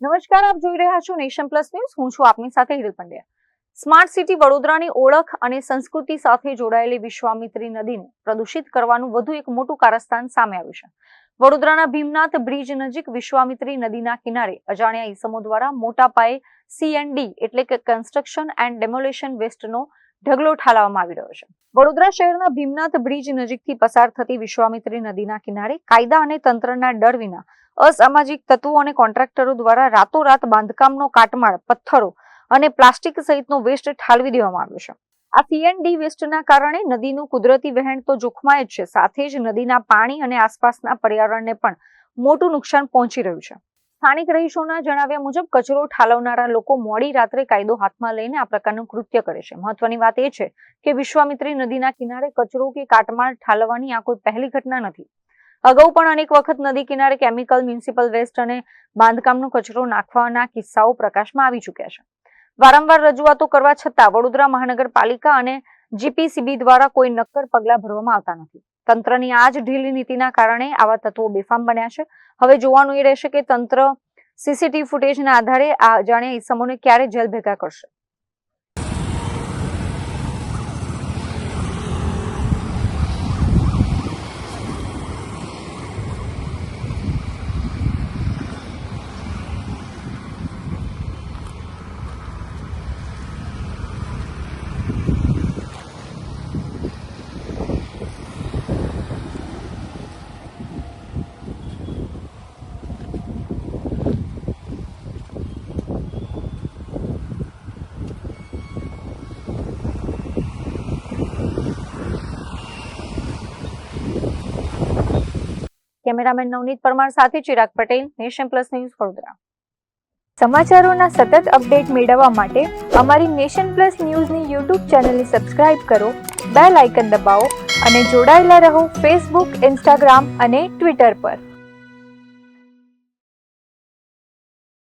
નમસ્કાર, આપ જોઈ રહ્યા છો નેશન પ્લસ ન્યૂઝ. હું છું આપની સાથે હિરલ પંડ્યા. સ્માર્ટ સિટી વડોદરાની ઓળખ અને સંસ્કૃતિ સાથે જોડાયેલી વિશ્વામિત્રી નદીને પ્રદૂષિત કરવાનું વધુ એક મોટું કારસ્તાન સામે આવ્યું છે. વડોદરાના ભીમનાથ બ્રિજ નજીક વિશ્વામિત્રી નદીના કિનારે અજાણ્યા ઈસમો દ્વારા મોટા પાયે C&D એટલે કે કન્સ્ટ્રક્શન એન્ડ ડેમોલેશન વેસ્ટનો ઢગલો ઠાલવવામાં આવી રહ્યો છે. વડોદરા શહેરના ભીમનાથ બ્રિજ નજીકથી પસાર થતી વિશ્વામિત્રી નદીના કિનારે કાયદા અને તંત્રના ડર વિના અસામાજિક તત્વો અને કોન્ટ્રાક્ટરો દ્વારા રાતોરાત બાંધકામનો કાટમાળ, પથ્થરો અને પ્લાસ્ટિક સહિતનો વેસ્ટ ઠાલવી દેવામાં આવ્યો છે. આ C&D વેસ્ટના કારણે નદીનું કુદરતી વહેણ તો જોખમાય જ છે, સાથે જ નદીના પાણી અને આસપાસના પર્યાવરણને પણ મોટું નુકસાન પહોંચી રહ્યું છે. સ્થાનિક રહીશોના જણાવ્યા મુજબ કચરો ઠાલવનારા લોકો મોડી રાત્રે કાયદો હાથમાં લઈને આ પ્રકારનું કૃત્ય કરે છે. મહત્વની વાત એ છે કે વિશ્વામિત્રી નદીના કિનારે કચરો કે કાટમાળ ઠાલવવાની આ કોઈ પહેલી ઘટના નથી. અગાઉ પણ અનેક વખત નદી કિનારે કેમિકલ, મ્યુનિસિપલ વેસ્ટ અને બાંધકામનો કચરો નાખવાના કિસ્સાઓ પ્રકાશમાં આવી ચૂક્યા છે. વારંવાર રજૂઆતો કરવા છતાં વડોદરા મહાનગરપાલિકા અને GPCB દ્વારા કોઈ નક્કર પગલાં ભરવામાં આવતા નથી. તંત્રની આ જ ઢીલી નીતિના કારણે આવા તત્વો બેફામ બન્યા છે. હવે જોવાનું એ રહેશે કે તંત્ર CCTV ફૂટેજના આધારે આ અજાણ્યા ઈસમોને ક્યારે જેલ ભેગા કરશે. કેમેરામેન નવનીત પરમાર સાથે Chirag Patel, Nation Plus News, Vadodara. સમાચારોના સતત અપડેટ મેળવવા માટે અમારી નેશન પ્લસ ન્યૂઝની YouTube ચેનલને સબસ્ક્રાઇબ કરો, બેલ આઇકન દબાવો અને જોડાયેલા રહો Facebook, Instagram અને Twitter પર.